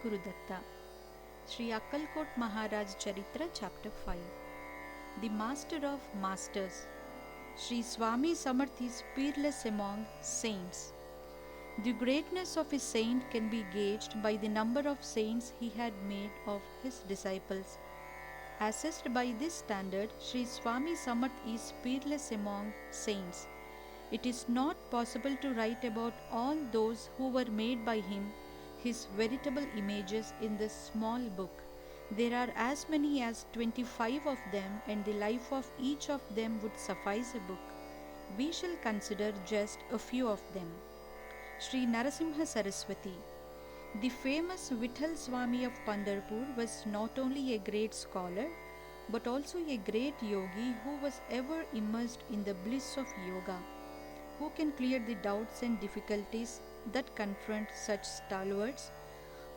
Gurudatta. Sri Akkalkot Maharaj Charitra, Chapter 5. The Master of Masters. Sri Swami Samarth is peerless among saints. The greatness of a saint can be gauged by the number of saints he had made of his disciples. Assessed by this standard, Sri Swami Samarth is peerless among saints. It is not possible to write about all those who were made by him, his veritable images, in this small book. There are as many as 25 of them, and the life of each of them would suffice a book. We shall consider just a few of them. Sri Narasimha Saraswati. The famous Vitthal Swami of Pandharpur was not only a great scholar, but also a great yogi who was ever immersed in the bliss of yoga, who can clear the doubts and difficulties that confront such stalwarts,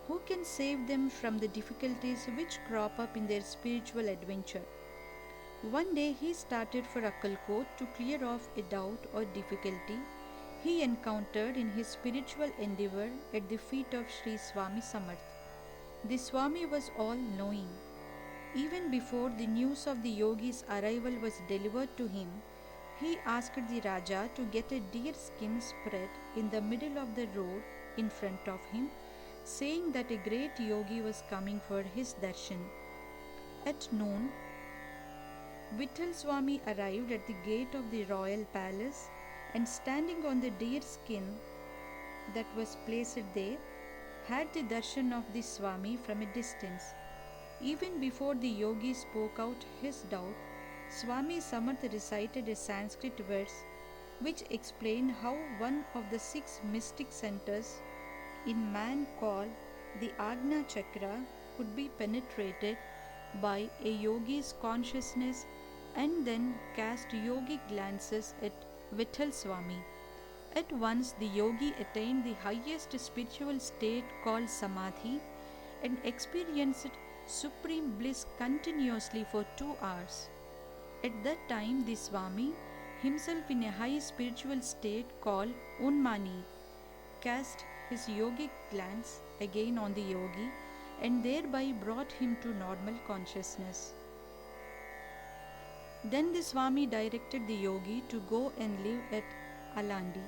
who can save them from the difficulties which crop up in their spiritual adventure. One day he started for Akkalkot to clear off a doubt or difficulty he encountered in his spiritual endeavor at the feet of Sri Swami Samarth. The Swami was all-knowing. Even before the news of the yogi's arrival was delivered to him, he asked the Raja to get a deer skin spread in the middle of the road in front of him, saying that a great yogi was coming for his darshan. At noon, Vitthal Swami arrived at the gate of the royal palace, and standing on the deer skin that was placed there, had the darshan of the Swami from a distance. Even before the yogi spoke out his doubt, Swami Samarth recited a Sanskrit verse which explained how one of the 6 mystic centers in man called the Agna Chakra could be penetrated by a yogi's consciousness and then cast yogic glances at Vitthal Swami. At once the yogi attained the highest spiritual state called Samadhi and experienced supreme bliss continuously for 2 hours. At that time the Swami, himself in a high spiritual state called Unmani, cast his yogic glance again on the yogi and thereby brought him to normal consciousness. Then the Swami directed the yogi to go and live at Alandi.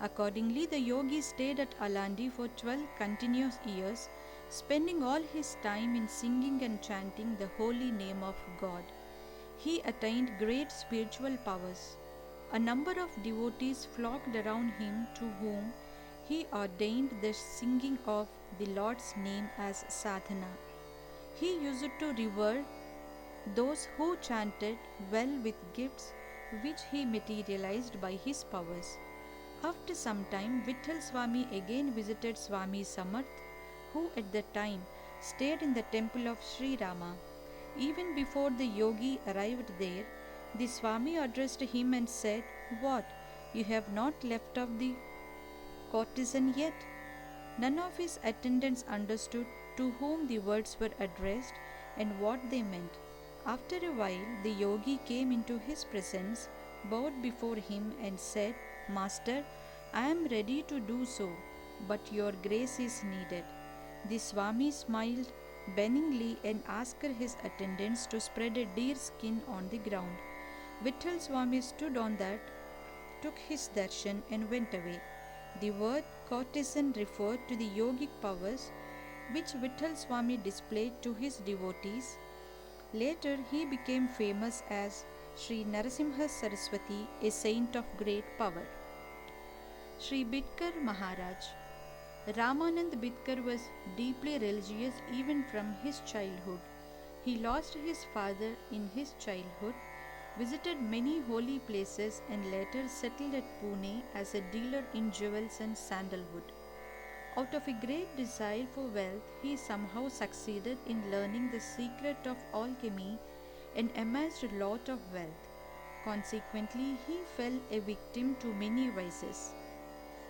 Accordingly, the yogi stayed at Alandi for 12 continuous years, spending all his time in singing and chanting the holy name of God. He attained great spiritual powers. A number of devotees flocked around him, to whom he ordained the singing of the Lord's name as sadhana. He used to revere those who chanted well with gifts which he materialized by his powers. After some time, Vitthal Swami again visited Swami Samarth, who at that time stayed in the temple of Sri Rama. Even before the yogi arrived there, the Swami addressed him and said, "What, you have not left off the courtesan yet?" None of his attendants understood to whom the words were addressed and what they meant. After a while, the yogi came into his presence, bowed before him and said, "Master, I am ready to do so, but your grace is needed." The Swami smiled benignly and asked his attendants to spread a deer skin on the ground. Vitthal Swami stood on that, took his darshan and went away. The word courtesan referred to the yogic powers which Vitthal Swami displayed to his devotees. Later he became famous as Sri Narasimha Saraswati, a saint of great power. Sri Bidkar Maharaj. Ramanand Bidkar was deeply religious even from his childhood. He lost his father in his childhood, visited many holy places and later settled at Pune as a dealer in jewels and sandalwood. Out of a great desire for wealth, he somehow succeeded in learning the secret of alchemy and amassed a lot of wealth. Consequently, he fell a victim to many vices.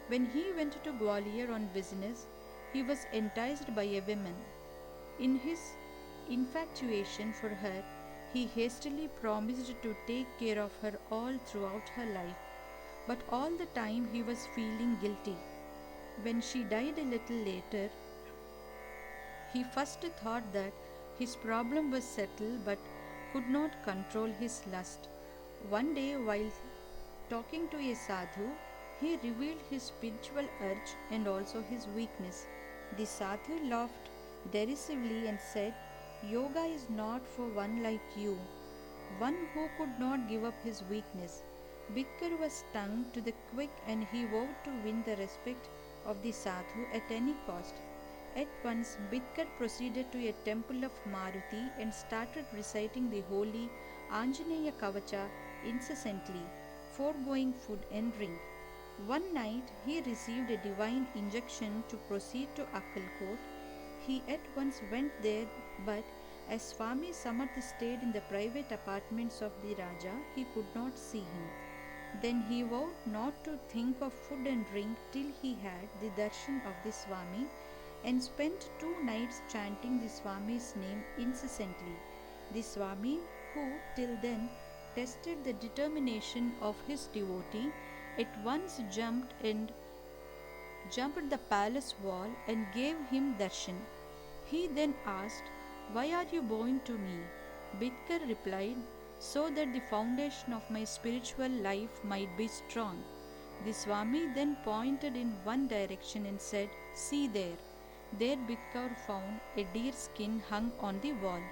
When he went to Gwalior on business, he was enticed by a woman. In his infatuation for her, he hastily promised to take care of her all throughout her life, but all the time he was feeling guilty. When she died a little later, He first thought that his problem was settled but could not control his lust. One day, while talking to a sadhu, he revealed his spiritual urge and also his weakness. The sadhu laughed derisively and said, "Yoga is not for one like you, one who could not give up his weakness." Bidkar was stung to the quick and he vowed to win the respect of the sadhu at any cost. At once, Bidkar proceeded to a temple of Maruti and started reciting the holy Anjaneya Kavacha incessantly, foregoing food and drink. One night, he received a divine injunction to proceed to Akkalkot. He at once went there, but as Swami Samarth stayed in the private apartments of the Raja, he could not see him. Then he vowed not to think of food and drink till he had the darshan of the Swami, and spent 2 nights chanting the Swami's name incessantly. The Swami, who till then tested the determination of his devotee, at once jumped the palace wall and gave him darshan. He then asked, "Why are you bowing to me?" Bidkar replied, "So that the foundation of my spiritual life might be strong." The Swami then pointed in one direction and said, "See there." There Bidkar found a deer skin hung on the wall.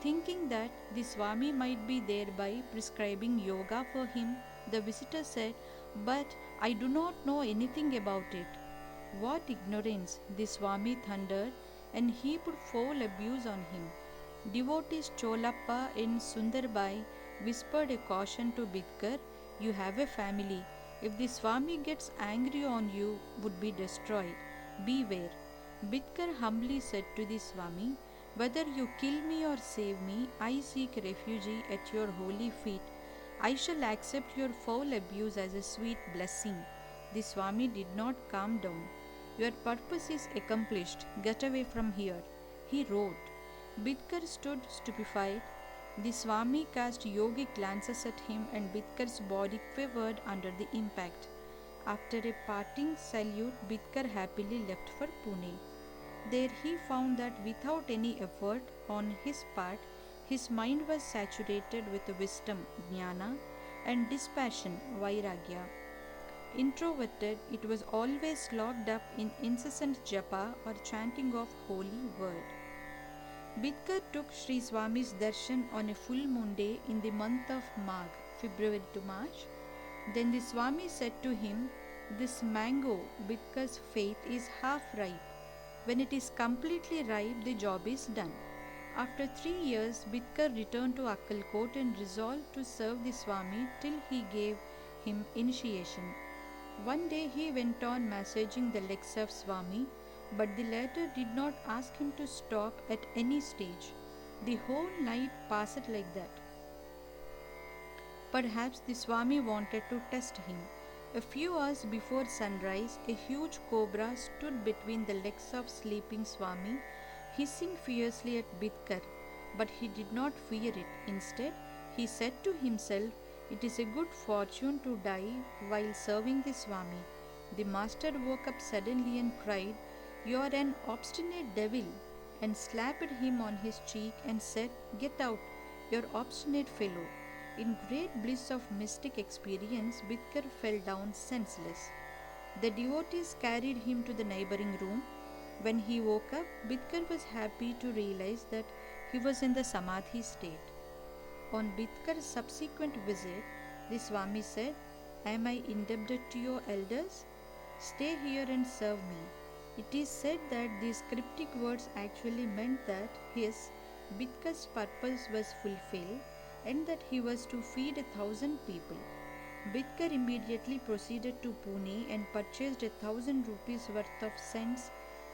Thinking that the Swami might be thereby prescribing yoga for him, the visitor said, "But I do not know anything about it." "What ignorance!" the Swami thundered and heaped foul abuse on him. Devotees Cholappa and Sundarbai whispered a caution to Bidkar, "You have a family. If the Swami gets angry on you, would be destroyed. Beware." Bidkar humbly said to the Swami, "Whether you kill me or save me, I seek refuge at your holy feet. I shall accept your foul abuse as a sweet blessing." The Swami did not calm down. "Your purpose is accomplished. Get away from here," he wrote. Bidkar stood stupefied. The Swami cast yogic glances at him and Bidkar's body quivered under the impact. After a parting salute, Bidkar happily left for Pune. There he found that without any effort on his part, his mind was saturated with wisdom, jnana, and dispassion, vairagya. Introverted, it was always locked up in incessant japa or chanting of holy word. Bidkar took Sri Swami's darshan on a full moon day in the month of Magh, February to March. Then the Swami said to him, "This mango, Bidkar's faith, is half ripe. When it is completely ripe, the job is done." After 3 years, Bidkar returned to Akkalkot and resolved to serve the Swami till he gave him initiation. One day he went on massaging the legs of Swami, but the latter did not ask him to stop at any stage. The whole night passed like that. Perhaps the Swami wanted to test him. A few hours before sunrise, a huge cobra stood between the legs of sleeping Swami, hissing fiercely at Bidkar. But he did not fear it. Instead, he said to himself, "It is a good fortune to die while serving the Swami." The master woke up suddenly and cried, "You are an obstinate devil," and slapped him on his cheek and said, "Get out, you obstinate fellow." In great bliss of mystic experience, Bidkar fell down senseless. The devotees carried him to the neighboring room. When he woke up, Bidkar was happy to realize that he was in the Samadhi state. On Bidkar's subsequent visit, the Swami said, "Am I indebted to your elders? Stay here and serve me." It is said that these cryptic words actually meant that Bidkar's purpose was fulfilled and that he was to feed 1,000 people. Bidkar immediately proceeded to Pune and purchased 1,000 rupees worth of scents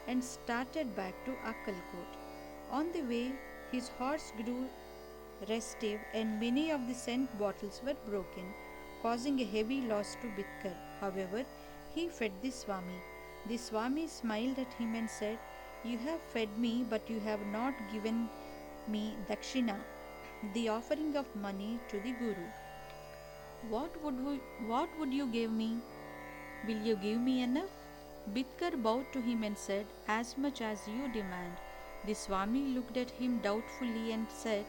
and started back to Akkalkot. On the way, his horse grew restive and many of the scent bottles were broken, causing a heavy loss to Bidkar. However, he fed the Swami. The Swami smiled at him and said, "You have fed me, but you have not given me dakshina, the offering of money to the Guru. What would you give me? Will you give me enough?" Bidkar bowed to him and said, "As much as you demand." The Swami looked at him doubtfully and said,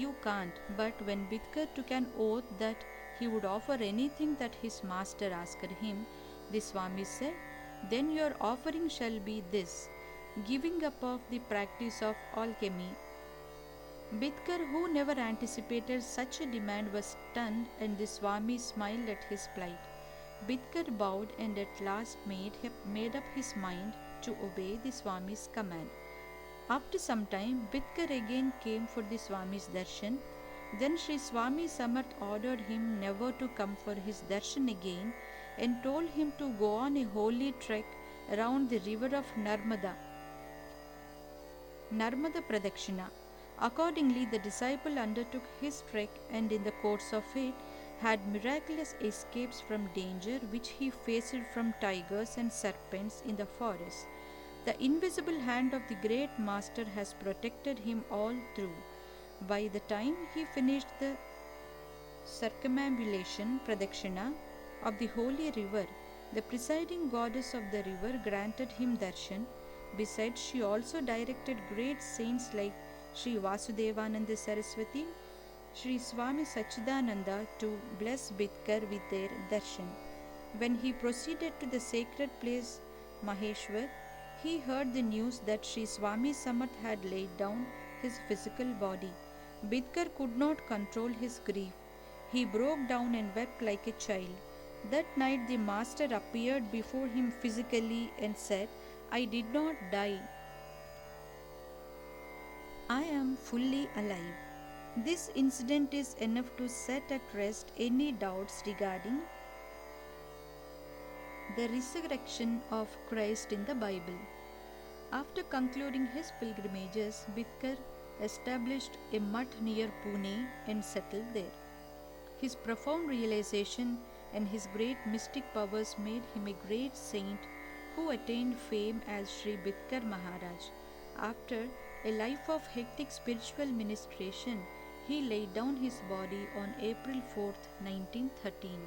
"You can't." But when Bidkar took an oath that he would offer anything that his master asked him, the Swami said, "Then your offering shall be this, giving up of the practice of alchemy." Bidkar, who never anticipated such a demand, was stunned, and the Swami smiled at his plight. Bidkar bowed and at last made up his mind to obey the Swami's command. After some time, Bidkar again came for the Swami's darshan. Then Sri Swami Samarth ordered him never to come for his darshan again and told him to go on a holy trek around the river of Narmada Pradakshina. Accordingly, the disciple undertook his trek and in the course of it had miraculous escapes from danger which he faced from tigers and serpents in the forest. The invisible hand of the great master has protected him all through. By the time he finished the circumambulation pradakshina of the holy river, the presiding goddess of the river granted him darshan. Besides, she also directed great saints like Sri Vasudevananda Saraswati, Sri Swami Sachidananda to bless Bidkar with their darshan. When he proceeded to the sacred place Maheshwar, he heard the news that Sri Swami Samarth had laid down his physical body. Bidkar could not control his grief. He broke down and wept like a child. That night the master appeared before him physically and said, "I did not die. I am fully alive." This incident is enough to set at rest any doubts regarding the resurrection of Christ in the Bible. After concluding his pilgrimages, Bidkar established a mutt near Pune and settled there. His profound realization and his great mystic powers made him a great saint who attained fame as Sri Bidkar Maharaj. After a life of hectic spiritual ministration, he laid down his body on April 4th, 1913.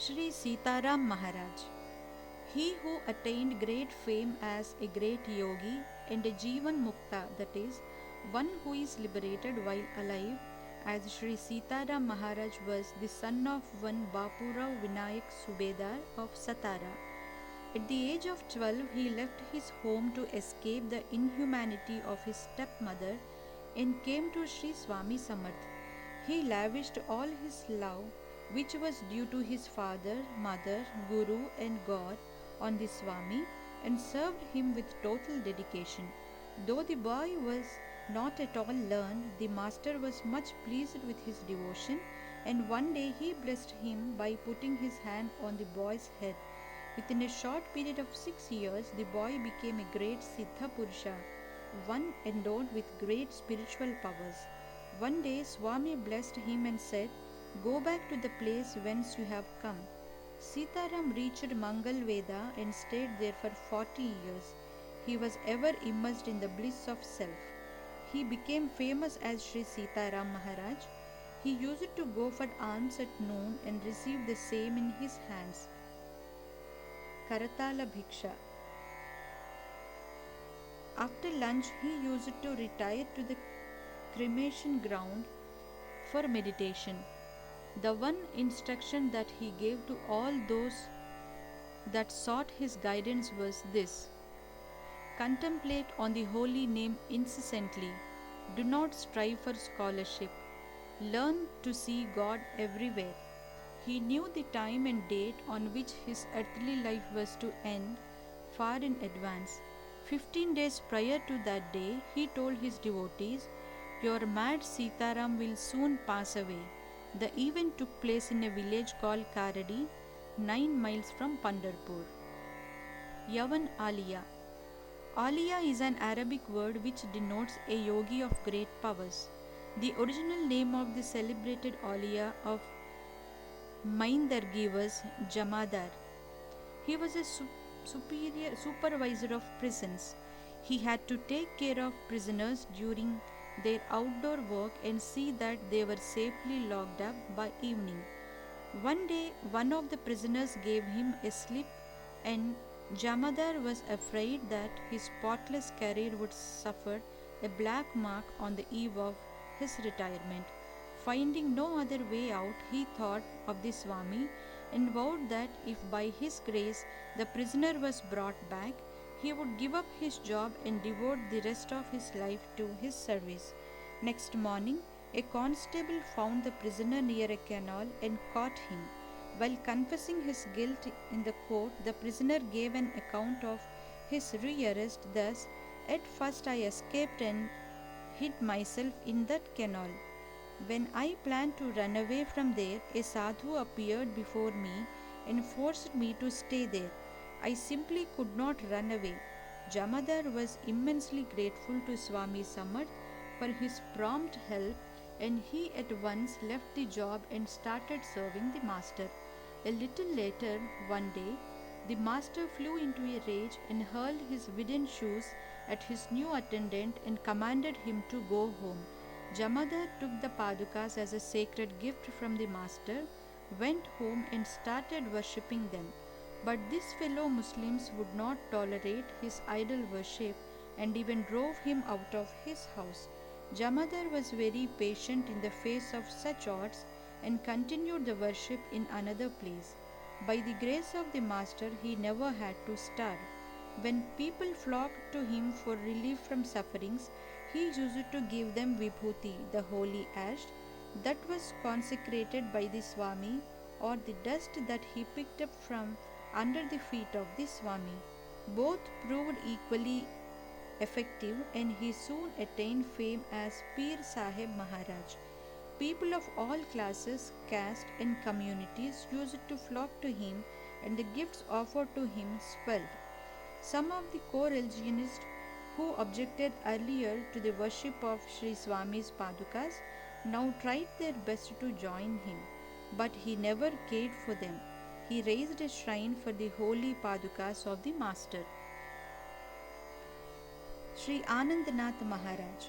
Sri Sitaram Maharaj. He who attained great fame as a great yogi and a Jivan Mukta, that is, one who is liberated while alive, as Sri Sitaram Maharaj was the son of one Bapurao Vinayak Subedar of Satara. At the age of 12, he left his home to escape the inhumanity of his stepmother and came to Sri Swami Samarth. He lavished all his love, which was due to his father, mother, Guru, and God, on the Swami and served him with total dedication. Though the boy was not at all learned, the master was much pleased with his devotion, and one day he blessed him by putting his hand on the boy's head. Within a short period of 6 years, the boy became a great Siddha Purusha, one endowed with great spiritual powers. One day Swami blessed him and said, "Go back to the place whence you have come." Sitaram reached Mangal Veda and stayed there for 40 years. He was ever immersed in the bliss of self. He became famous as Sri Sitaram Maharaj. He used to go for alms at noon and receive the same in his hands. Karatala Bhiksha. After lunch, he used to retire to the cremation ground for meditation. The one instruction that he gave to all those that sought his guidance was this: contemplate on the holy name incessantly. Do not strive for scholarship. Learn to see God everywhere. He knew the time and date on which his earthly life was to end far in advance. 15 days prior to that day, he told his devotees, "Your mad Sitaram will soon pass away." The event took place in a village called Karadi, 9 miles from Pandharpur. Yavan Aliya. Aliya is an Arabic word which denotes a yogi of great powers. The original name of the celebrated Aliya of Maindargi was Jamadar. He was a supervisor of prisons. He had to take care of prisoners during their outdoor work and see that they were safely locked up by evening. One day, one of the prisoners gave him a slip and Jamadar was afraid that his spotless career would suffer a black mark on the eve of his retirement. Finding no other way out, he thought of the Swami and vowed that if by his grace the prisoner was brought back, he would give up his job and devote the rest of his life to his service. Next morning, a constable found the prisoner near a canal and caught him. While confessing his guilt in the court, the prisoner gave an account of his rearrest thus: "At first I escaped and hid myself in that canal. When I planned to run away from there, a sadhu appeared before me and forced me to stay there. I simply could not run away." Jamadar was immensely grateful to Swami Samarth for his prompt help, and he at once left the job and started serving the master. A little later, one day, the master flew into a rage and hurled his wooden shoes at his new attendant and commanded him to go home. Jamadar took the padukas as a sacred gift from the master, went home and started worshipping them. But these fellow Muslims would not tolerate his idol worship and even drove him out of his house. Jamadar was very patient in the face of such odds and continued the worship in another place. By the grace of the master, he never had to starve. When people flocked to him for relief from sufferings, he used to give them vibhuti, the holy ash, that was consecrated by the Swami, or the dust that he picked up from under the feet of the Swami. Both proved equally effective, and he soon attained fame as Pir Sahib Maharaj. People of all classes, caste, and communities used to flock to him, and the gifts offered to him swelled. Some of the co-religionists who objected earlier to the worship of Sri Swami's Padukas now tried their best to join him, but he never cared for them. He raised a shrine for the holy Padukas of the Master. Sri Anandanath Maharaj.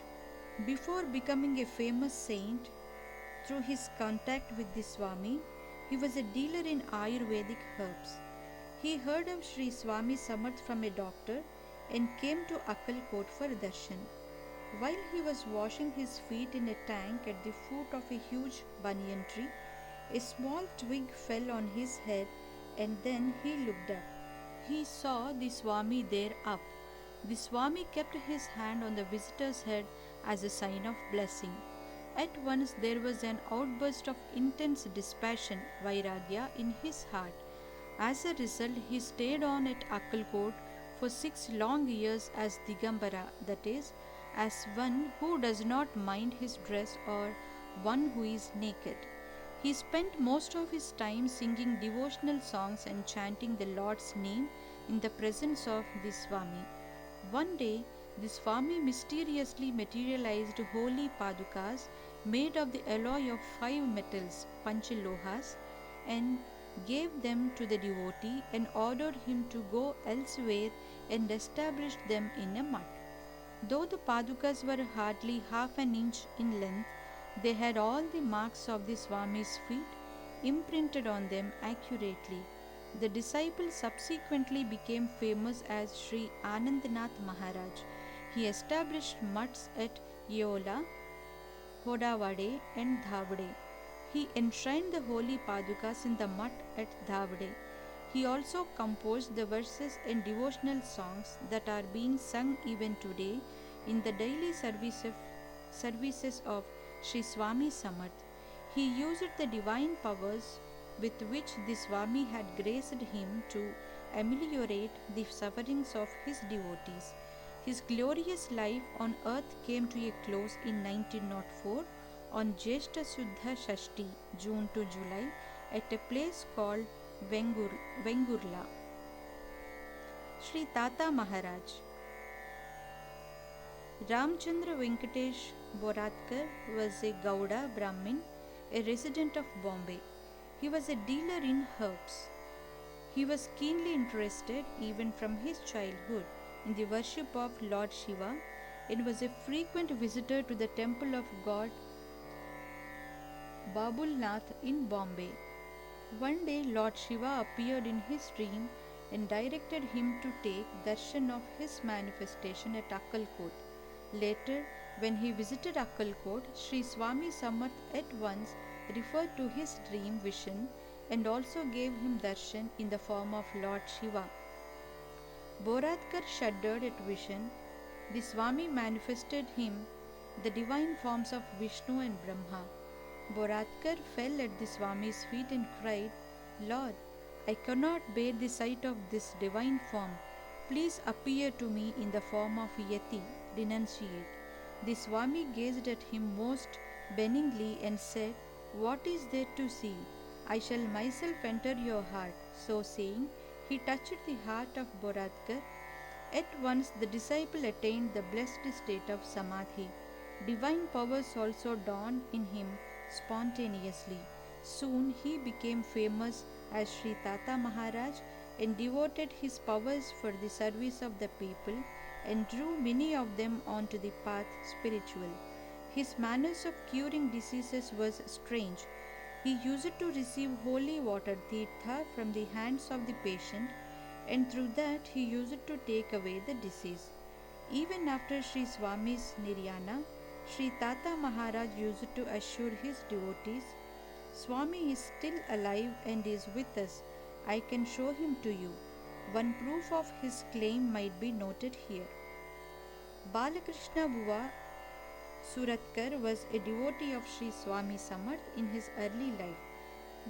Before becoming a famous saint through his contact with the Swami, he was a dealer in Ayurvedic herbs. He heard of Sri Swami Samarth from a doctor and came to Akkalkot for darshan. While he was washing his feet in a tank at the foot of a huge banyan tree, a small twig fell on his head, and then he looked up. He saw the Swami there up. The Swami kept his hand on the visitor's head as a sign of blessing. At once there was an outburst of intense dispassion, vairagya, in his heart. As a result, he stayed on at Akkalkot for 6 long years as Digambara, that is, as one who does not mind his dress or one who is naked. He spent most of his time singing devotional songs and chanting the Lord's name in the presence of the Swami. One day, the Swami mysteriously materialized holy padukas made of the alloy of 5 metals, panchalohas, and gave them to the devotee and ordered him to go elsewhere and establish them in a mud. Though the padukas were hardly half an inch in length, they had all the marks of the Swami's feet imprinted on them accurately. The disciple subsequently became famous as Sri Anandanath Maharaj. He established mutts at Yeola, Hodavade, and Dhavade. He enshrined the holy padukas in the mutt at Dhavade. He also composed the verses and devotional songs that are being sung even today in the daily services of Sri Swami Samarth. He used the divine powers with which the Swami had graced him to ameliorate the sufferings of his devotees. His glorious life on earth came to a close in 1904 on Jeshta Suddha Shashti, June to July, at a place called Vengurla. Sri Tata Maharaj. Ramchandra Venkatesh Boratkar was a Gauda Brahmin, a resident of Bombay. He was a dealer in herbs. He was keenly interested, even from his childhood, in the worship of Lord Shiva and was a frequent visitor to the temple of god Babulnath in Bombay. One day, Lord Shiva appeared in his dream and directed him to take darshan of his manifestation at Akkalkot. Later, when he visited Akkalkot, Sri Swami Samarth at once referred to his dream vision and also gave him darshan in the form of Lord Shiva. Boratkar shuddered at vision. The Swami manifested him the divine forms of Vishnu and Brahma. Boratkar fell at the Swami's feet and cried, Lord, I cannot bear the sight of this divine form. Please appear to me in the form of Yeti, renunciate. The Swami gazed at him most benignly and said, What is there to see? I shall myself enter your heart. So saying, he touched the heart of Boratkar. At once the disciple attained the blessed state of Samadhi. Divine powers also dawned in him spontaneously. Soon he became famous as Sri Tata Maharaj and devoted his powers for the service of the people and drew many of them onto the path spiritual. His manners of curing diseases was strange. He used to receive holy water tirtha from the hands of the patient, and through that he used to take away the disease. Even after Sri Swami's Niryana, Sri Tata Maharaj used to assure his devotees, Swami is still alive and is with us. I can show him to you. One proof of his claim might be noted here. Balakrishna Buva Suratkar was a devotee of Sri Swami Samarth in his early life,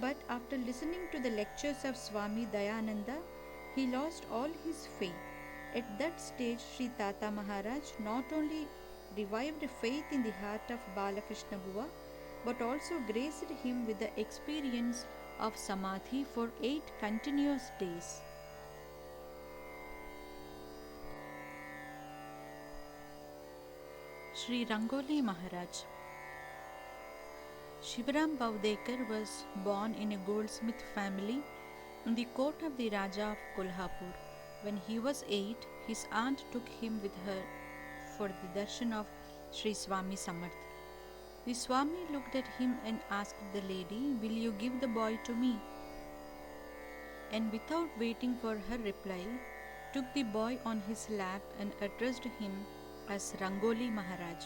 but after listening to the lectures of Swami Dayananda, he lost all his faith. At that stage, Sri Tata Maharaj not only revived faith in the heart of Balakrishna Buva, but also graced him with the experience of Samadhi for 8 continuous days. Sri Rangoli Maharaj. Shivaram Bhavdekar was born in a goldsmith family in the court of the Raja of Kolhapur. When he was 8, his aunt took him with her for the darshan of Sri Swami Samarth. The Swami looked at him and asked the lady, Will you give the boy to me? And without waiting for her reply, took the boy on his lap and addressed him as Rangoli Maharaj.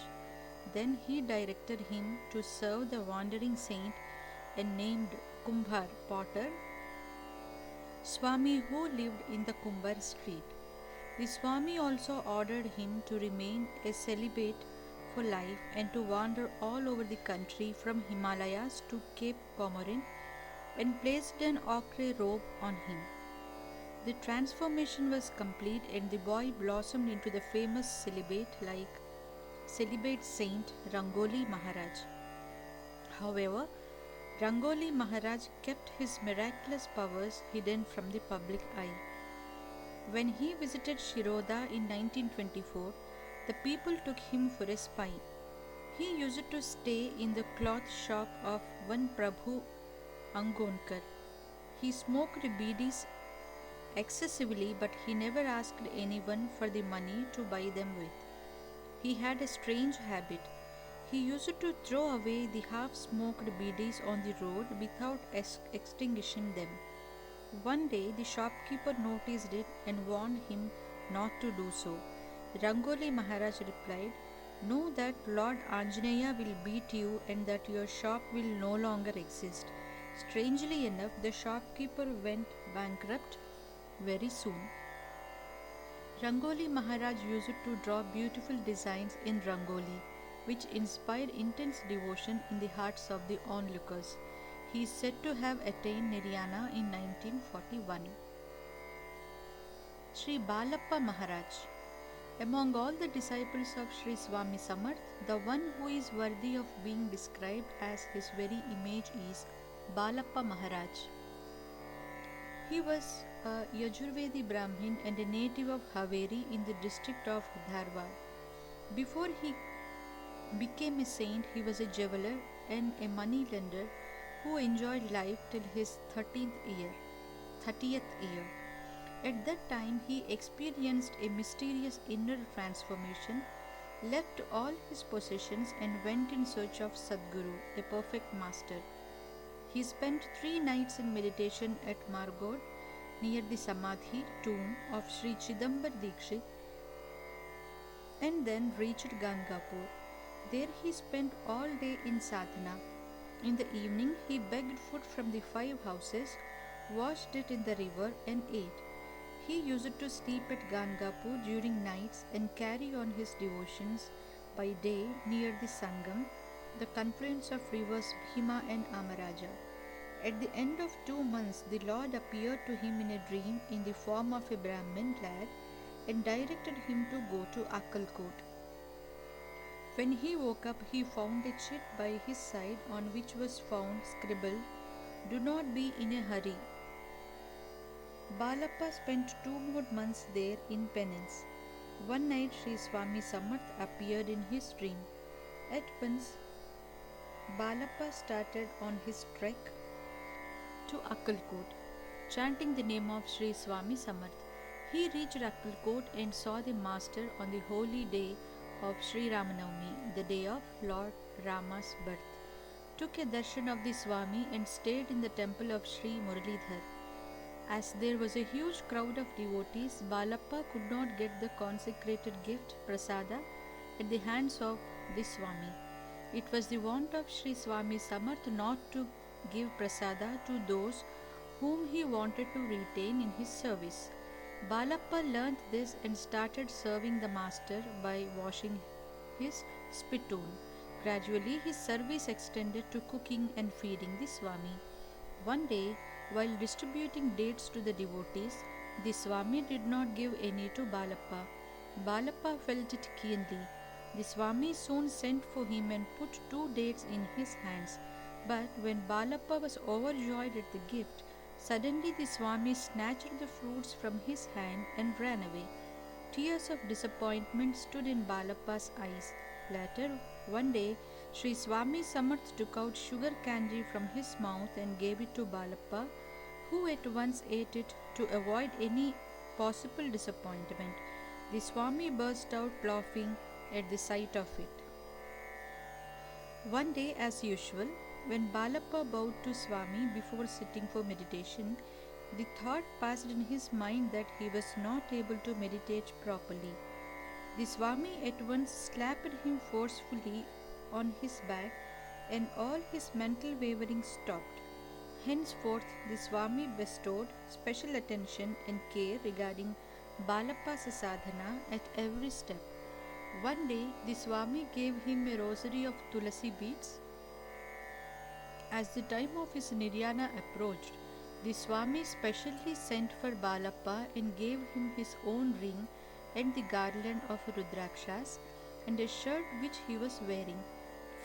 Then he directed him to serve the wandering saint and named Kumbhar Potter Swami who lived in the Kumbhar street. The Swami also ordered him to remain a celibate for life and to wander all over the country from Himalayas to Cape Comorin and placed an ochre robe on him. The transformation was complete and the boy blossomed into the famous celibate saint Rangoli Maharaj. However, Rangoli Maharaj kept his miraculous powers hidden from the public eye. When he visited Shiroda in 1924, the people took him for a spy. He used to stay in the cloth shop of one Prabhu Angonkar. He smoked beedis excessively, but he never asked anyone for the money to buy them with. He had a strange habit. He used to throw away the half-smoked beedis on the road without extinguishing them. One day the shopkeeper noticed it and warned him not to do so. Rangoli Maharaj replied, Know that Lord Anjaneya will beat you and that your shop will no longer exist. Strangely enough, the shopkeeper went bankrupt very soon. Rangoli Maharaj used to draw beautiful designs in Rangoli, which inspired intense devotion in the hearts of the onlookers. He is said to have attained Niryana in 1941. Sri Balappa Maharaj. Among all the disciples of Sri Swami Samarth, the one who is worthy of being described as his very image is Balappa Maharaj. He was a Yajurvedi Brahmin and a native of Haveri in the district of Dharwad. Before he became a saint, he was a jeweler and a money lender who enjoyed life till his 30th year. At that time, he experienced a mysterious inner transformation, left all his possessions, and went in search of Sadguru, a perfect master. He spent 3 nights in meditation at Margod near the Samadhi tomb of Sri Chidambar Dikshit and then reached Gangapur. There he spent all day in sadhana. In the evening, he begged food from the 5 houses, washed it in the river, and ate. He used to sleep at Gangapur during nights and carry on his devotions by day near the Sangam, the confluence of rivers Bhima and Amaraja. At the end of 2 months, the Lord appeared to him in a dream in the form of a Brahmin lad and directed him to go to Akkalkot. When he woke up, he found a chit by his side on which was found scribbled, "Do not be in a hurry." Balappa spent 2 more months there in penance. One night Sri Swami Samarth appeared in his dream. At once, Balappa started on his trek to Akkalkot, chanting the name of Sri Swami Samarth. He reached Akkalkot and saw the Master on the holy day of Sri Ramanavami, the day of Lord Rama's birth. Took a darshan of the Swami and stayed in the temple of Sri Muralidhar. As there was a huge crowd of devotees, Balappa could not get the consecrated gift, prasada, at the hands of the Swami. It was the wont of Sri Swami Samarth not to give prasada to those whom he wanted to retain in his service. Balappa learnt this and started serving the master by washing his spittoon. Gradually, his service extended to cooking and feeding the Swami. One day, while distributing dates to the devotees, the Swami did not give any to Balappa. Balappa felt it keenly. The Swami soon sent for him and put 2 dates in his hands. But when Balappa was overjoyed at the gift, suddenly the Swami snatched the fruits from his hand and ran away. Tears of disappointment stood in Balappa's eyes. Later, one day, Sri Swami Samarth took out sugar candy from his mouth and gave it to Balappa, who at once ate it to avoid any possible disappointment. The Swami burst out laughing at the sight of it. One day, as usual, when Balappa bowed to Swami before sitting for meditation, the thought passed in his mind that he was not able to meditate properly. The Swami at once slapped him forcefully on his back, and all his mental wavering stopped. Henceforth, the Swami bestowed special attention and care regarding Balappa's sadhana at every step. One day, the Swami gave him a rosary of tulasi beads. As the time of his nirvana approached, the Swami specially sent for Balappa and gave him his own ring and the garland of Rudrakshas and a shirt which he was wearing.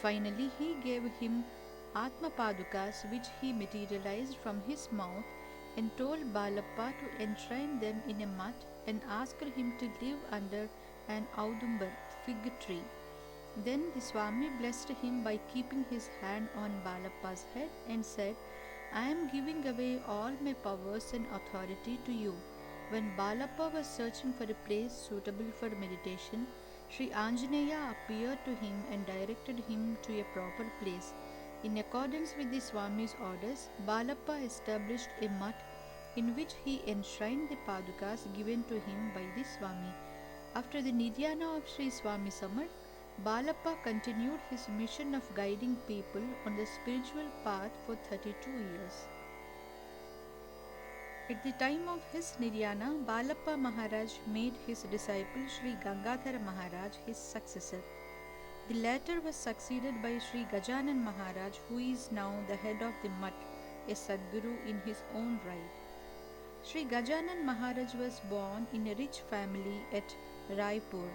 Finally, he gave him Atma Padukas which he materialized from his mouth and told Balappa to enshrine them in a mat and asked him to live under an Audumbar fig tree. Then the Swami blessed him by keeping his hand on Balappa's head and said, "I am giving away all my powers and authority to you." When Balappa was searching for a place suitable for meditation, Sri Anjaneya appeared to him and directed him to a proper place. In accordance with the Swami's orders, Balappa established a mutt in which he enshrined the Padukas given to him by the Swami. After the Nidhyana of Sri Swami Samarth, Balappa continued his mission of guiding people on the spiritual path for 32 years. At the time of his Nirvana, Balappa Maharaj made his disciple Sri Gangadhara Maharaj his successor. The latter was succeeded by Sri Gajanan Maharaj, who is now the head of the mutt, a Sadguru in his own right. Sri Gajanan Maharaj was born in a rich family at Raipur.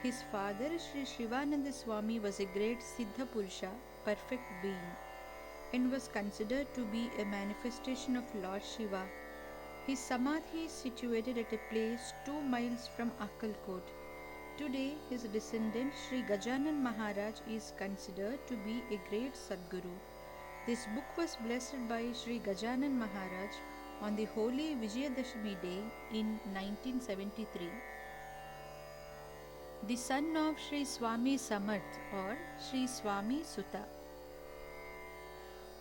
His father, Sri Shivananda Swami, was a great Siddha Purusha, perfect being, and was considered to be a manifestation of Lord Shiva. His Samadhi is situated at a place 2 miles from Akkalkot. Today, his descendant Sri Gajanan Maharaj is considered to be a great Sadguru. This book was blessed by Sri Gajanan Maharaj on the holy Vijayadashami day in 1973. The son of Sri Swami Samarth or Sri Swami Sutta.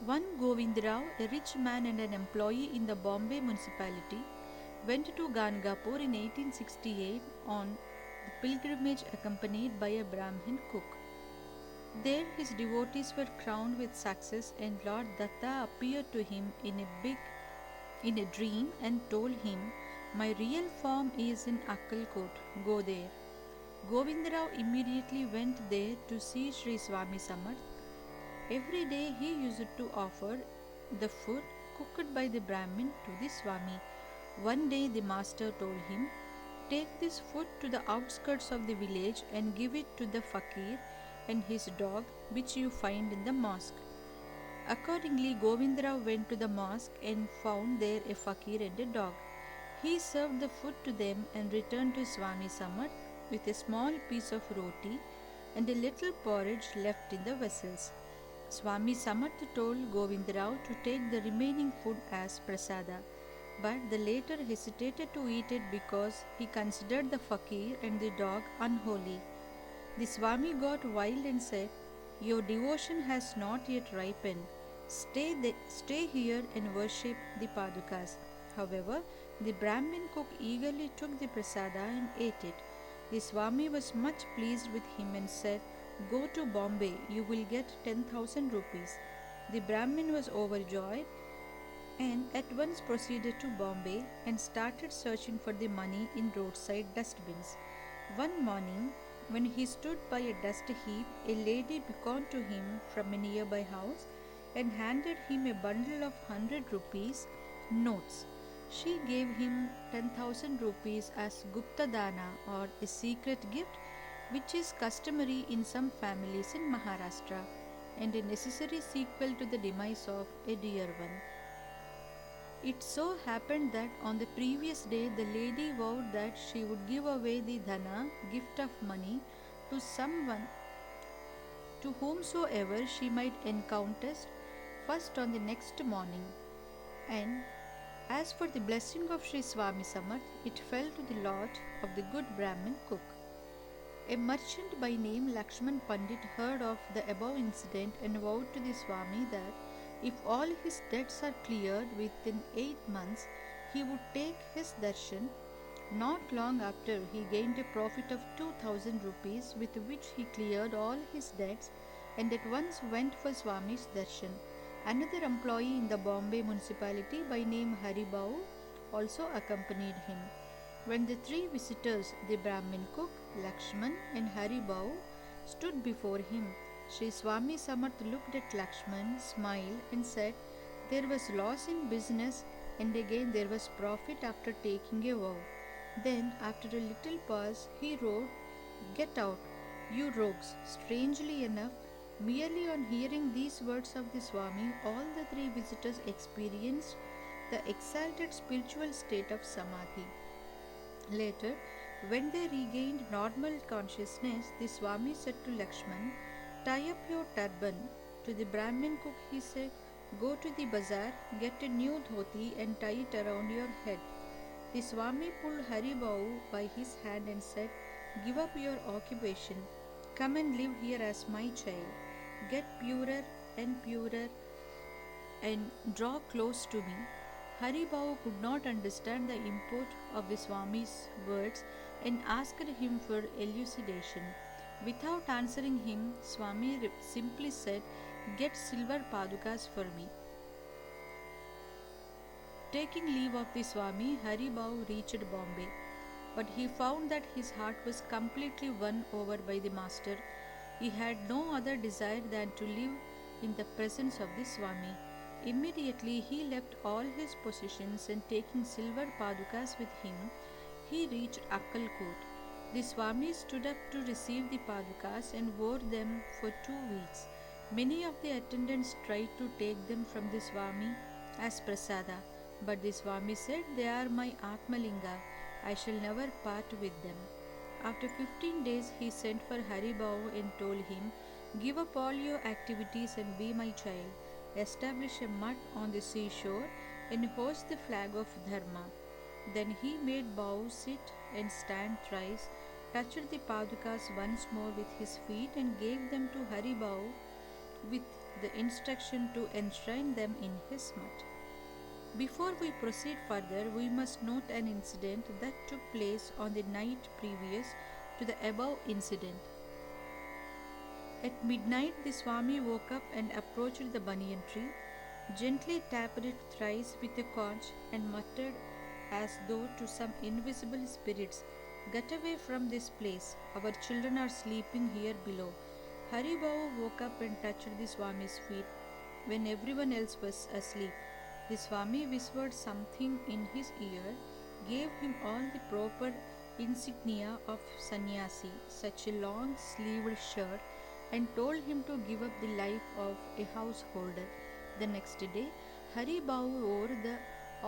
One Govindrao, a rich man and an employee in the Bombay municipality, went to Gangapur in 1868 on the pilgrimage accompanied by a Brahmin cook. There his devotees were crowned with success, and Lord Datta appeared to him in a dream and told him, "My real form is in Akkalkot, go there." Govindarao immediately went there to see Sri Swami Samarth. Every day he used to offer the food cooked by the Brahmin to the Swami. One day the master told him, "Take this food to the outskirts of the village and give it to the fakir and his dog which you find in the mosque." Accordingly, Govindarao went to the mosque and found there a fakir and a dog. He served the food to them and returned to Swami Samarth with a small piece of roti and a little porridge left in the vessels. Swami Samarth told Govindarao to take the remaining food as prasada, but the latter hesitated to eat it because he considered the fakir and the dog unholy. The Swami got wild and said, "Your devotion has not yet ripened. Stay here and worship the Padukas." However, the Brahmin cook eagerly took the prasada and ate it. The Swami was much pleased with him and said, "Go to Bombay, you will get 10,000 rupees." The Brahmin was overjoyed and at once proceeded to Bombay and started searching for the money in roadside dustbins. One morning, when he stood by a dust heap, a lady beckoned to him from a nearby house and handed him a bundle of 100 rupees notes. She gave him 10,000 rupees as Gupta Dana, or a secret gift, which is customary in some families in Maharashtra and a necessary sequel to the demise of a dear one. It so happened that on the previous day the lady vowed that she would give away the dhana, gift of money, to someone, to whomsoever she might encounter first on the next morning. And as for the blessing of Sri Swami Samarth, it fell to the lot of the good Brahmin cook. A merchant by name Lakshman Pandit heard of the above incident and vowed to the Swami that if all his debts are cleared within 8 months, he would take his darshan. Not long after, he gained a profit of 2,000 rupees, with which he cleared all his debts and at once went for Swami's darshan. Another employee in the Bombay municipality by name Haribau also accompanied him. When the three visitors, the Brahmin cook, Lakshman, and Haribau, stood before him, Sri Swami Samarth looked at Lakshman, smiled, and said, "There was loss in business, and again there was profit after taking a vow." Then, after a little pause, he roared, "Get out, you rogues!" Strangely enough, merely on hearing these words of the Swami, all the three visitors experienced the exalted spiritual state of Samadhi. Later, when they regained normal consciousness, the Swami said to Lakshman, "Tie up your turban." To the Brahmin cook he said, "Go to the bazaar, get a new dhoti and tie it around your head." The Swami pulled Haribau by his hand and said, "Give up your occupation. Come and live here as my child. Get purer and purer and draw close to me." Haribau could not understand the import of the Swami's words and asked him for elucidation. Without answering him, Swami simply said, "Get silver padukas for me." Taking leave of the Swami, Haribau reached Bombay, but he found that his heart was completely won over by the master. He had no other desire than to live in the presence of the Swami. Immediately he left all his possessions and taking silver padukas with him, he reached Akkalkot. The Swami stood up to receive the padukas and wore them for 2 weeks. Many of the attendants tried to take them from the Swami as prasada, but the Swami said, "They are my Atmalinga. I shall never part with them." After 15 days, he sent for Haribau and told him, "Give up all your activities and be my child. Establish a mutt on the seashore and hoist the flag of Dharma." Then he made Bau sit and stand thrice, touched the padukas once more with his feet, and gave them to Haribau with the instruction to enshrine them in his mutt. Before we proceed further, we must note an incident that took place on the night previous to the above incident. At midnight, the Swami woke up and approached the banyan tree, gently tapped it thrice with a conch, and muttered as though to some invisible spirits, "Get away from this place. Our children are sleeping here below." Haribabu woke up and touched the Swami's feet when everyone else was asleep. The Swami whispered something in his ear, gave him all the proper insignia of sannyasi, such a long sleeved shirt, and told him to give up the life of a householder. The next day, Hari Babu wore the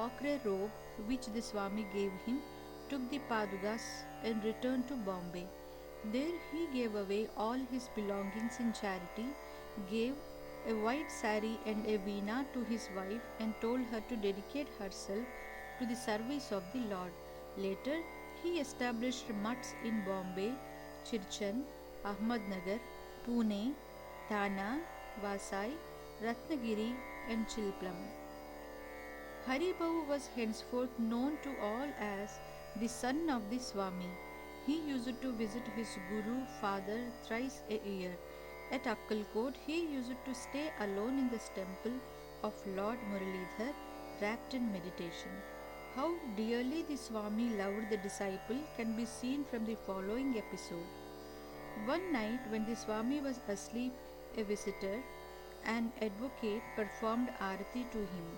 ochre robe which the Swami gave him, took the padukas, and returned to Bombay. There he gave away all his belongings in charity, gave a white sari and a veena to his wife, and told her to dedicate herself to the service of the Lord. Later, he established mutts in Bombay, Chirchan, Ahmednagar, Pune, Thana, Vasai, Ratnagiri, and Chilplam. Haribabu was henceforth known to all as the son of the Swami. He used to visit his Guru father thrice a year. At Akkalkot, he used to stay alone in the temple of Lord Muralidhar, wrapped in meditation. How dearly the Swami loved the disciple can be seen from the following episode. One night, when the Swami was asleep, a visitor, an advocate, performed arati to him.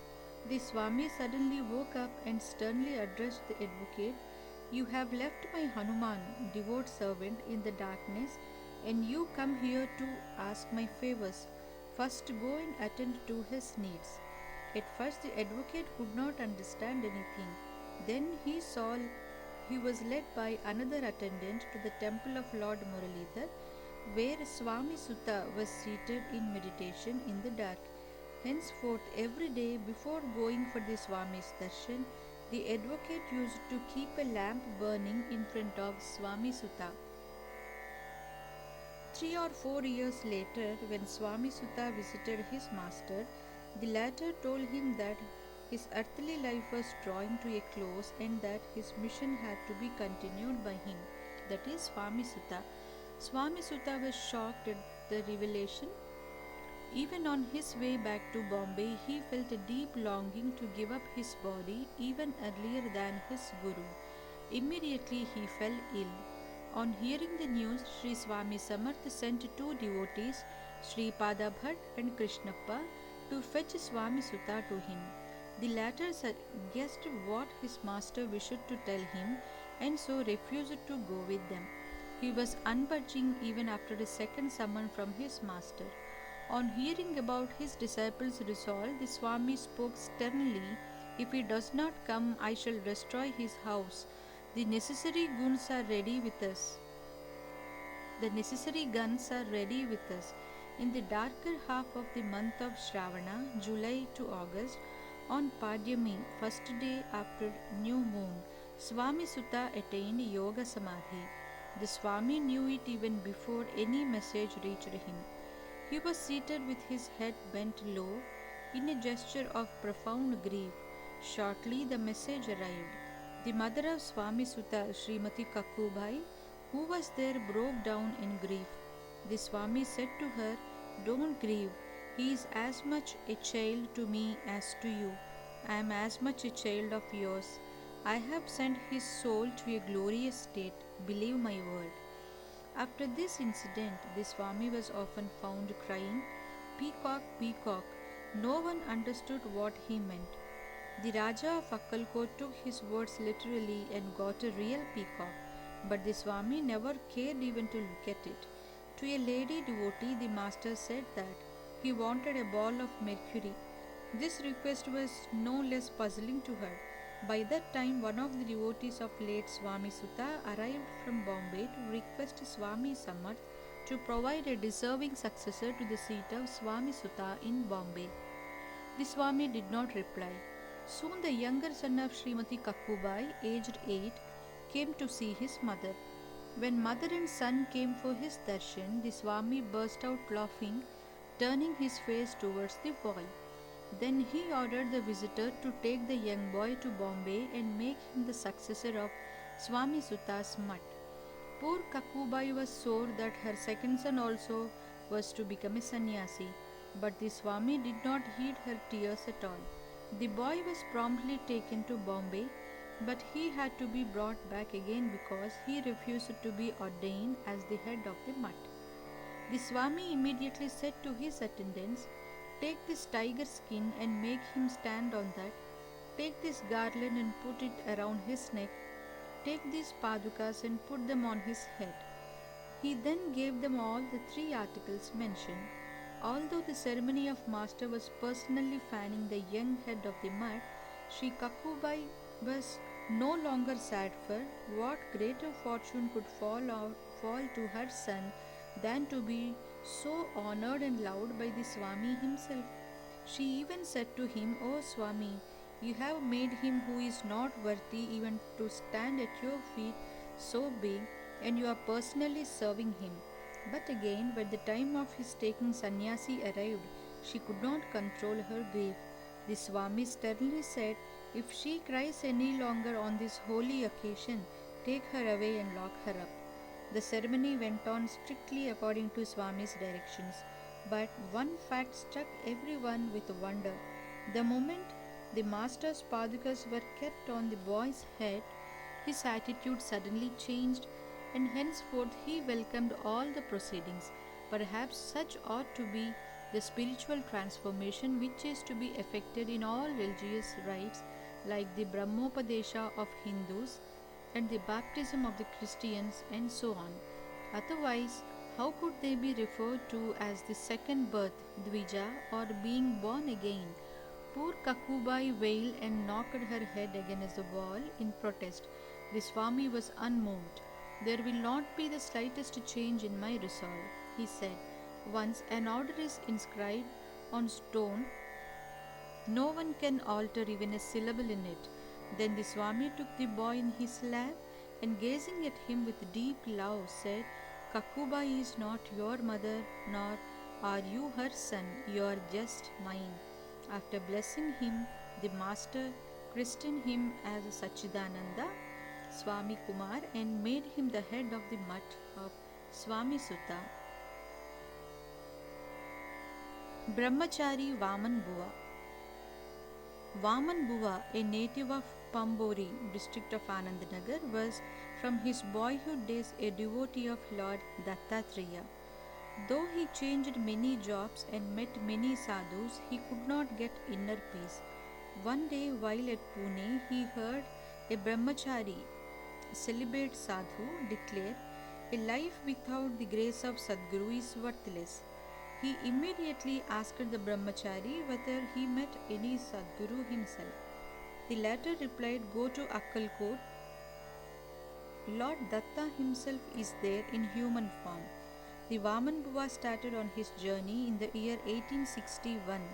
The Swami suddenly woke up and sternly addressed the advocate, "You have left my Hanuman, devout servant, in the darkness, and you come here to ask my favors. First go and attend to his needs." At first, the advocate could not understand anything. Then he saw he was led by another attendant to the temple of Lord Muralidhar, where Swami Sutta was seated in meditation in the dark. Henceforth, every day before going for the Swami's darshan, the advocate used to keep a lamp burning in front of Swami Sutta. 3 or 4 years later, when Swami Sutta visited his master, the latter told him that his earthly life was drawing to a close and that his mission had to be continued by him, that is, Swami Sutta. Swami Sutta was shocked at the revelation. Even on his way back to Bombay, he felt a deep longing to give up his body even earlier than his Guru. Immediately he fell ill. On hearing the news, Sri Swami Samarth sent two devotees, Sri Pada Bhatt and Krishnappa, to fetch Swami Sutta to him. The latter guessed what his master wished to tell him and so refused to go with them. He was unbudging even after a second summon from his master. On hearing about his disciples' resolve, the Swami spoke sternly, "If he does not come, I shall destroy his house. The necessary guns are ready with us. The necessary guns are ready with us." In the darker half of the month of Shravana, July to August, on Padyami, first day after new moon, Swami Sutta attained Yoga Samadhi. The Swami knew it even before any message reached him. He was seated with his head bent low, in a gesture of profound grief. Shortly the message arrived. The mother of Swami Sutta, Srimati Kakkubai, who was there, broke down in grief. The Swami said to her, "Don't grieve. He is as much a child to me as to you. I am as much a child of yours. I have sent his soul to a glorious state. Believe my word." After this incident, the Swami was often found crying, "Peacock, peacock." No one understood what he meant. The Raja of Akkalkot took his words literally and got a real peacock, but the Swami never cared even to look at it. To a lady devotee, the master said that he wanted a ball of mercury. This request was no less puzzling to her. By that time, one of the devotees of late Swami Sutta arrived from Bombay to request Swami Samarth to provide a deserving successor to the seat of Swami Sutta in Bombay. The Swami did not reply. Soon the younger son of Srimati Kakkubai, aged 8, came to see his mother. When mother and son came for his darshan, the Swami burst out laughing, turning his face towards the wall. Then he ordered the visitor to take the young boy to Bombay and make him the successor of Swami Suta's mutt. Poor Kakubai was sore that her second son also was to become a sannyasi, but the Swami did not heed her tears at all. The boy was promptly taken to Bombay, but he had to be brought back again because he refused to be ordained as the head of the mutt. The Swami immediately said to his attendants, "Take this tiger skin and make him stand on that. Take this garland and put it around his neck. Take these padukas and put them on his head." He then gave them all the three articles mentioned. Although the ceremony of master was personally fanning the young head of the mutt, Sri Kakubai was no longer sad, for what greater fortune could fall to her son than to be so honored and loved by the Swami himself. She even said to him, "O Swami, you have made him who is not worthy even to stand at your feet so big, and you are personally serving him." But again, when the time of his taking sannyasi arrived, she could not control her grief. The Swami sternly said, "If she cries any longer on this holy occasion, take her away and lock her up." The ceremony went on strictly according to Swami's directions, but one fact struck everyone with wonder. The moment the master's padukas were kept on the boy's head, his attitude suddenly changed, and henceforth he welcomed all the proceedings. Perhaps such ought to be the spiritual transformation which is to be effected in all religious rites, like the Brahmopadesha of Hindus and the baptism of the Christians, and so on. Otherwise, how could they be referred to as the second birth, Dvija, or being born again? Poor Kakubai wailed and knocked her head against the wall in protest. The Swami was unmoved. "There will not be the slightest change in my resolve," he said. "Once an order is inscribed on stone, no one can alter even a syllable in it." Then the Swami took the boy in his lap and, gazing at him with deep love, said, "Kakubai is not your mother, nor are you her son. You are just mine." After blessing him, the master christened him as Sachidananda Swami Kumar and made him the head of the mutt of Swami Sutta. Brahmachari Vaman Buva. Vaman Buva, a native of Pambori, district of Anandnagar, was from his boyhood days a devotee of Lord Dattatreya. Though he changed many jobs and met many sadhus, he could not get inner peace. One day, while at Pune, he heard a brahmachari, celibate sadhu, declare, "A life without the grace of Sadguru is worthless." He immediately asked the brahmachari whether he met any Sadguru himself. The latter replied, "Go to Akkalkot. Lord Datta himself is there in human form." The Vaman Buva started on his journey in the year 1861,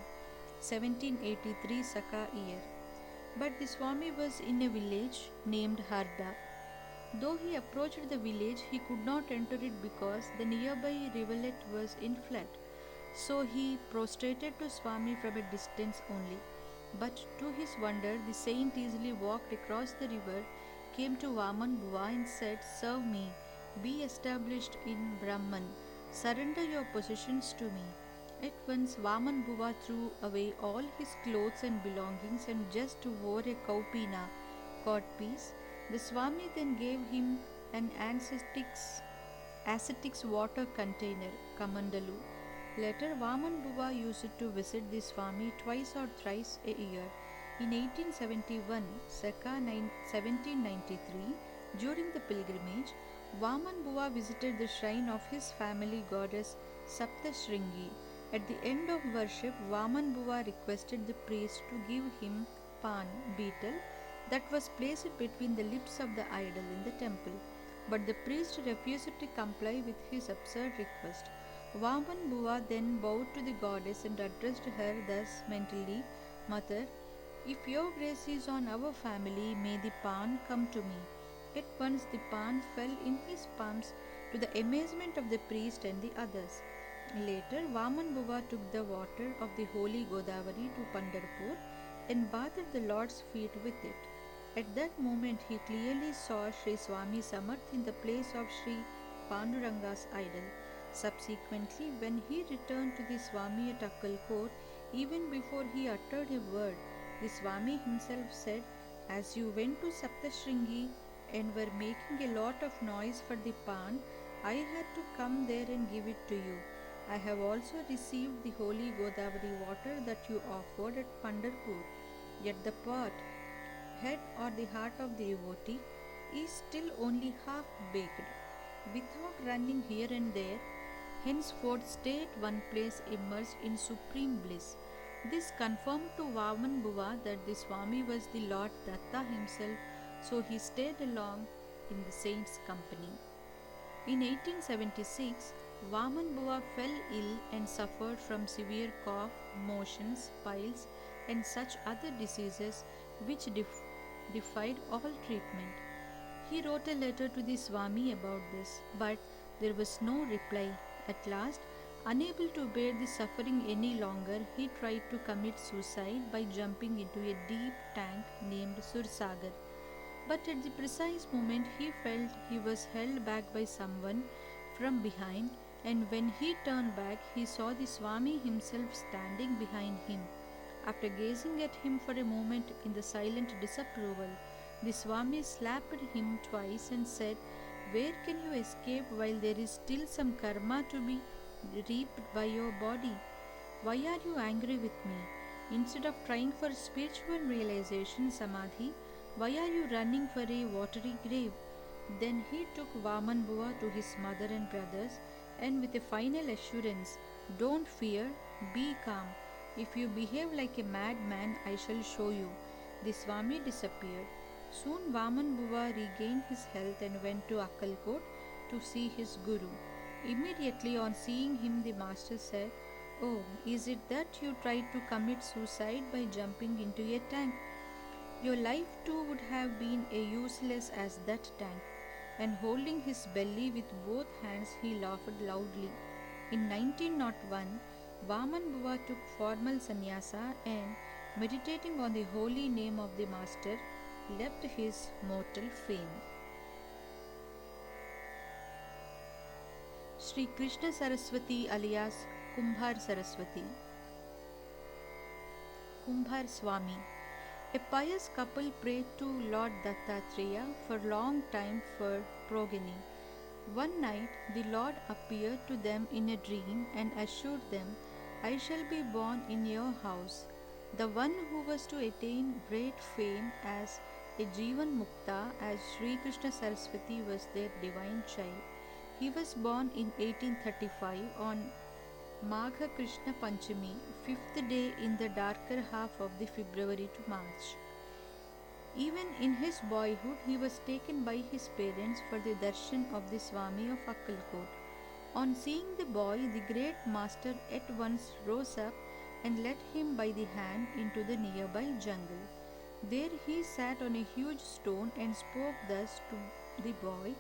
1783 Saka year. But the Swami was in a village named Harda. Though he approached the village, he could not enter it because the nearby rivulet was in flood. So he prostrated to Swami from a distance only. But to his wonder, the saint easily walked across the river, came to Vaman Buva and said, "Serve me, be established in Brahman, surrender your possessions to me." At once Vaman Buva threw away all his clothes and belongings and just wore a kaupina, codpiece. The Swami then gave him an ascetic's water container, Kamandalu. Later, Vaman Buva used to visit the Swami twice or thrice a year. In 1871, circa 1793, during the pilgrimage, Vaman Buva visited the shrine of his family goddess Saptashringi. At the end of worship, Vaman Buva requested the priest to give him pan, beetle, that was placed between the lips of the idol in the temple. But the priest refused to comply with his absurd request. Vaman Buva then bowed to the goddess and addressed her thus mentally, "Mother, if your grace is on our family, may the pan come to me." At once the pan fell in his palms to the amazement of the priest and the others. Later, Vaman Buva took the water of the holy Godavari to Pandharpur and bathed the Lord's feet with it. At that moment, he clearly saw Sri Swami Samarth in the place of Sri Panduranga's idol. Subsequently, when he returned to the Swami at Akkalkot, even before he uttered a word, the Swami himself said, "As you went to Saptashringi and were making a lot of noise for the pan, I had to come there and give it to you. I have also received the holy Godavari water that you offered at Pandharpur. Yet the pot, head or the heart of the devotee is still only half baked, without running here and there. Henceforth stay at one place immersed in supreme bliss." This confirmed to Vaman Buva that the Swami was the Lord Datta himself, so he stayed along in the saint's company. In 1876, Vaman Buva fell ill and suffered from severe cough, motions, piles, and such other diseases which defied all treatment. He wrote a letter to the Swami about this, but there was no reply. At last, unable to bear the suffering any longer, he tried to commit suicide by jumping into a deep tank named Sursagar. But at the precise moment he felt he was held back by someone from behind, and when he turned back, he saw the Swami himself standing behind him. After gazing at him for a moment in the silent disapproval, the Swami slapped him twice and said, "Where can you escape while there is still some karma to be reaped by your body? Why are you angry with me? Instead of trying for spiritual realization, Samadhi, why are you running for a watery grave?" Then he took Vaman Buva to his mother and brothers, and with a final assurance, "Don't fear, be calm. If you behave like a madman, I shall show you." The Swami disappeared. Soon Vaman Buva regained his health and went to Akkalkot to see his Guru. Immediately on seeing him, the master said, "Oh, is it that you tried to commit suicide by jumping into a tank? Your life too would have been as useless as that tank." And holding his belly with both hands, he laughed loudly. In 1901, Vaman Buva took formal sannyasa and, meditating on the holy name of the Master, left his mortal fame. Sri Krishna Saraswati alias Kumbhar Saraswati. Kumbhar Swami. A pious couple prayed to Lord Dattatreya for a long time for progeny. One night the Lord appeared to them in a dream and assured them, "I shall be born in your house." The one who was to attain great fame as a Jivan Mukta, as Sri Krishna Saraswati was their divine child. He was born in 1835 on Magha Krishna Panchami, fifth day in the darker half of the February to March. Even in his boyhood, he was taken by his parents for the darshan of the Swami of Akkalkot. On seeing the boy, the great master at once rose up and led him by the hand into the nearby jungle. There he sat on a huge stone and spoke thus to the boy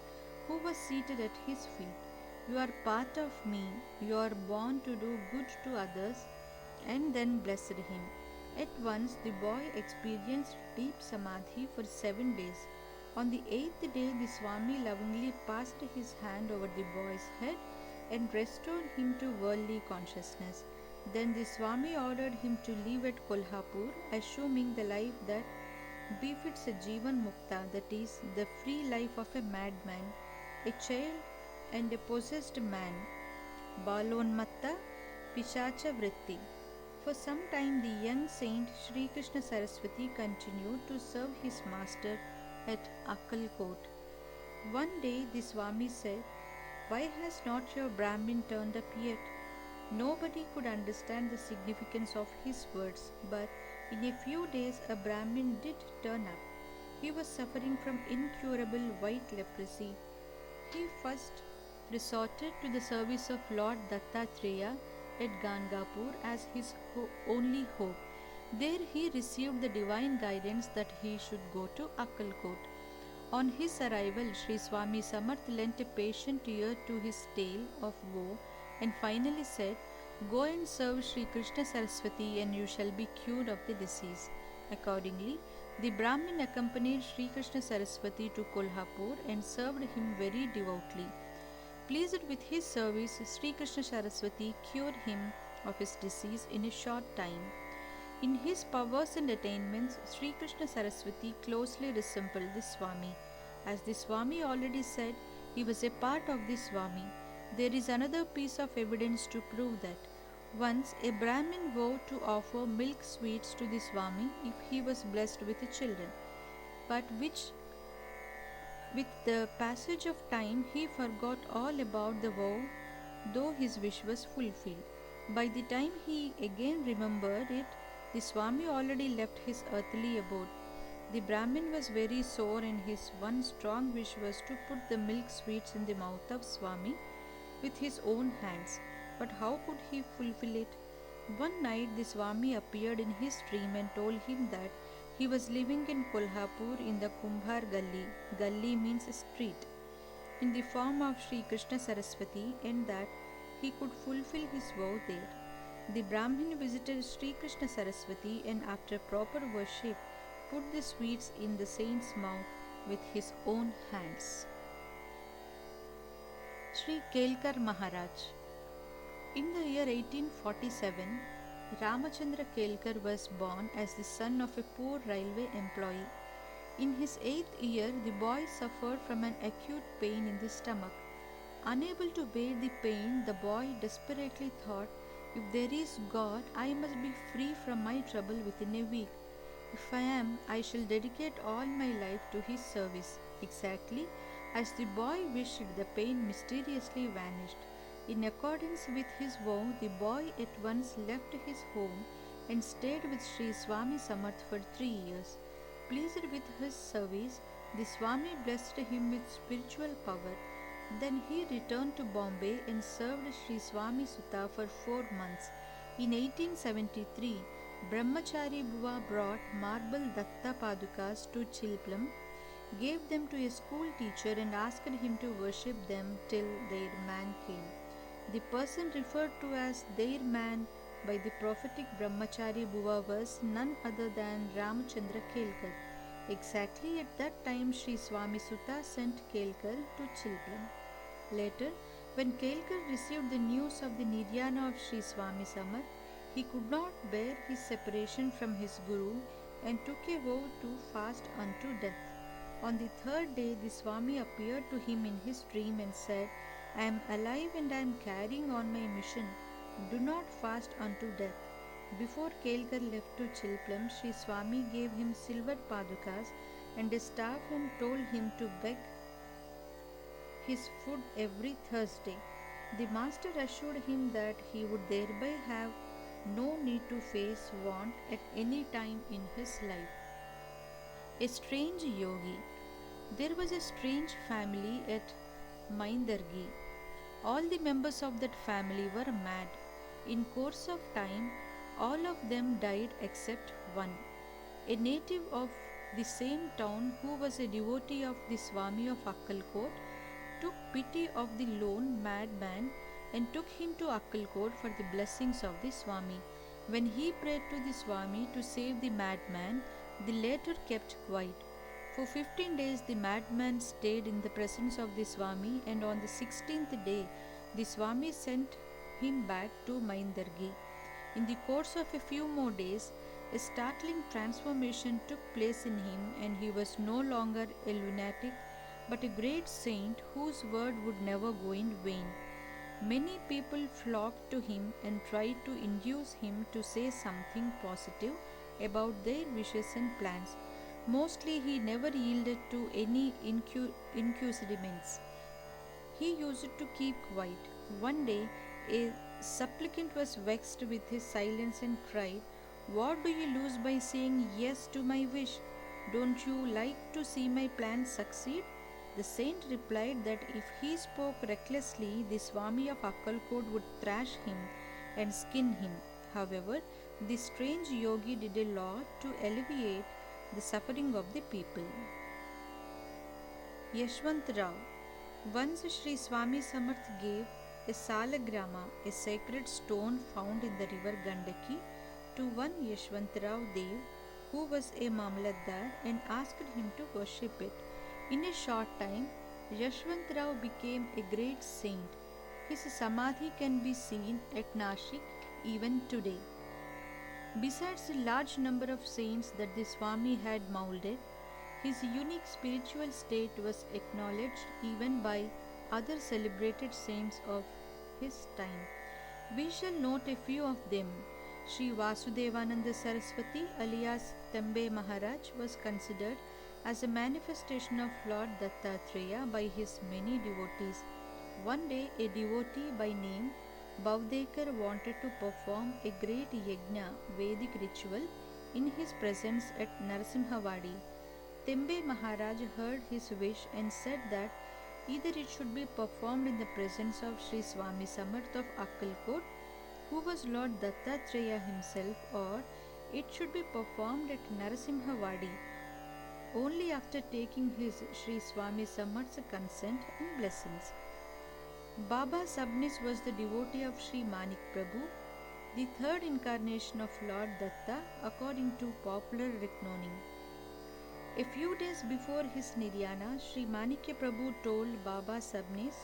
who was seated at his feet: "You are part of me, you are born to do good to others," and then blessed him. At once the boy experienced deep samadhi for 7 days. On the 8th day, the Swami lovingly passed his hand over the boy's head and restored him to worldly consciousness. Then the Swami ordered him to live at Kolhapur, assuming the life that befits a Jivan Mukta, that is, the free life of a madman, a child, and a possessed man. Balonmatta Pichacha Vritti. For some time, the young saint Sri Krishna Saraswati continued to serve his master at Akkalkot. One day, the Swami said, "Why has not your Brahmin turned up yet?" Nobody could understand the significance of his words, but in a few days a Brahmin did turn up. He was suffering from incurable white leprosy. He first resorted to the service of Lord Dattatreya at Gangapur as his only hope. There he received the divine guidance that he should go to Akkalkot. On his arrival, Sri Swami Samarth lent a patient ear to his tale of woe and finally said, "Go and serve Sri Krishna Saraswati and you shall be cured of the disease." Accordingly, the Brahmin accompanied Sri Krishna Saraswati to Kolhapur and served him very devoutly. Pleased with his service, Sri Krishna Saraswati cured him of his disease in a short time. In his powers and attainments, Sri Krishna Saraswati closely resembled the Swami. As the Swami already said, he was a part of the Swami. There is another piece of evidence to prove that. Once a Brahmin vowed to offer milk sweets to the Swami if he was blessed with children, but which with the passage of time he forgot all about the vow, though his wish was fulfilled. By the time he again remembered it, the Swami already left his earthly abode. The Brahmin was very sore, and his one strong wish was to put the milk sweets in the mouth of Swami with his own hands. But how could he fulfill it? One night the Swami appeared in his dream and told him that he was living in Kolhapur in the Kumbhar Gully. Gully means street, in the form of Sri Krishna Saraswati, and that he could fulfill his vow there. The Brahmin visited Sri Krishna Saraswati and after proper worship put the sweets in the saint's mouth with his own hands. Sri Kelkar Maharaj. In the year 1847, Ramachandra Kelkar was born as the son of a poor railway employee. In his 8th year, the boy suffered from an acute pain in the stomach. Unable to bear the pain, the boy desperately thought, "If there is God, I must be free from my trouble within a week. If I am, I shall dedicate all my life to his service." Exactly as the boy wished, the pain mysteriously vanished. In accordance with his vow, the boy at once left his home and stayed with Sri Swami Samarth for 3 years. Pleased with his service, the Swami blessed him with spiritual power. Then he returned to Bombay and served Sri Swami Sutta for 4 months. In 1873, Brahmachari Buva brought marble Datta Padukas to Chilplam, gave them to a school teacher, and asked him to worship them till their man came. The person referred to as their man by the prophetic Brahmachari Buva was none other than Ramachandra Kelkar. Exactly at that time, Sri Swami Sutta sent Kelkar to Chilplam. Later, when Kelkar received the news of the Niryana of Sri Swami Samarth, he could not bear his separation from his Guru and took a vow to fast unto death. On the third day, the Swami appeared to him in his dream and said, "I am alive and I am carrying on my mission. Do not fast unto death." Before Kelkar left to Chilplam, Sri Swami gave him silver padukas and a staff and told him to beg his food every Thursday. The master assured him that he would thereby have no need to face want at any time in his life. A strange yogi. There was a strange family at Maindargi. All the members of that family were mad. In course of time, all of them died except one. A native of the same town who was a devotee of the Swami of Akkalkot took pity of the lone madman and took him to Akkalkot for the blessings of the Swami. When he prayed to the Swami to save the madman, the latter kept quiet. For 15 days the madman stayed in the presence of the Swami, and on the 16th day the Swami sent him back to Maindargi. In the course of a few more days, a startling transformation took place in him, and he was no longer a lunatic but a great saint whose word would never go in vain. Many people flocked to him and tried to induce him to say something positive about their wishes and plans. Mostly he never yielded to any inquisitiveness. He used to keep quiet. One day, a supplicant was vexed with his silence and cried, "What do you lose by saying yes to my wish? Don't you like to see my plans succeed?" The saint replied that if he spoke recklessly, the Swami of Akkalkot would thrash him and skin him. However, the strange yogi did a lot to alleviate the suffering of the people. Yashwant Rao. Once Sri Swami Samarth gave a salagrama, a sacred stone found in the river Gandaki, to one Yashwantrao Dev, who was a Mamlatdar, and asked him to worship it. In a short time, Yashwantrao became a great saint. His samadhi can be seen at Nashik even today. Besides the large number of saints that the Swami had moulded, his unique spiritual state was acknowledged even by other celebrated saints of his time. We shall note a few of them. Sri Vasudevananda Saraswati alias Tembe Maharaj was considered as a manifestation of Lord Dattatreya by his many devotees. One day, a devotee by name Bhavdekar wanted to perform a great yajna Vedic ritual in his presence at Narasimhavadi. Tembe Maharaj heard his wish and said that either it should be performed in the presence of Sri Swami Samarth of Akkalkot, who was Lord Dattatreya himself, or it should be performed at Narasimhavadi only after taking his Sri Swami Samarth's consent and blessings. Baba Sabnis was the devotee of Sri Manik Prabhu, the third incarnation of Lord Datta according to popular reckoning. A few days before his Niryana, Sri Manikya Prabhu told Baba Sabnis,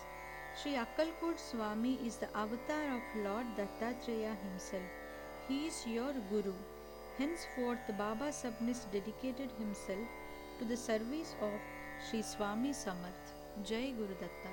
Sri Akkalkot Swami is the avatar of Lord Dattatreya himself. He is your Guru. Henceforth, Baba Sabnis dedicated himself to the service of Sri Swami Samarth. Jai Guru Datta.